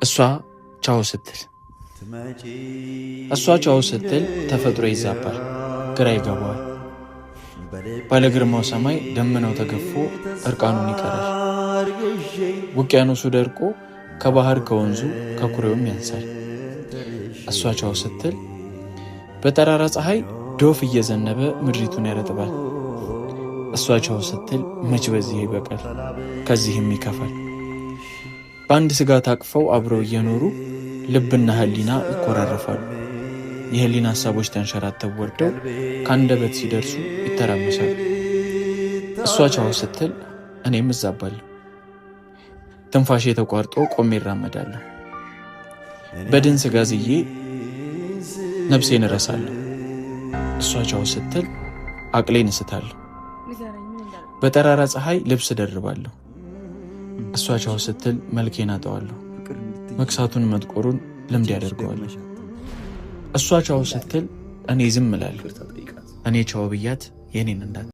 እሷ ቻው ስትል ተፈጥሮ ይዛባል፣ ግራ ይገባዋል። ባለግርማው ሰማይ ደመናው ተገፎ እርቃኑን ይቀራል። ውቅያኖሱ ደርቆ ከባህር ከወንዙ ከኩሬውም ያንሳል። እሷ ቻው ስትል በጠራራ ፀሐይ ዶፍ እየዘነበ ምድሪቱን ያረጥባል። እሷ ቻው ስትል መች በዚህ ይበቃል፣ ከዚህም ይከፋል። በአንድ ስጋ ታቅፈው አብረው እየኖሩ ልብና ህሊና ይኮራረፋሉ። የህሊና ሀሳቦች ተንሸራተው ወርደው ከአንደበት ሲደርሱ ይተራመሳሉ። እሷ ቻው ስትል እኔም እዛባለሁ። ትንፋሼ ተቋርጦ ቆሜ ይራመዳለሁ። በድን ስጋ ዝዬ ነፍሴን እረሳለሁ። እሷ ቻው ስትል አቅሌን እስታለሁ። በጠራራ ፀሐይ ልብስ ደርባለሁ። እሷ ቻው ስትል መልኬን አጠዋለሁ። መክሳቱን መጥቆሩን ልምድ ያደርገዋለሁ። እሷ ቻው ስትል እኔ ዝም እላለሁ። እኔ ቻው ብያት የኔን እንዳት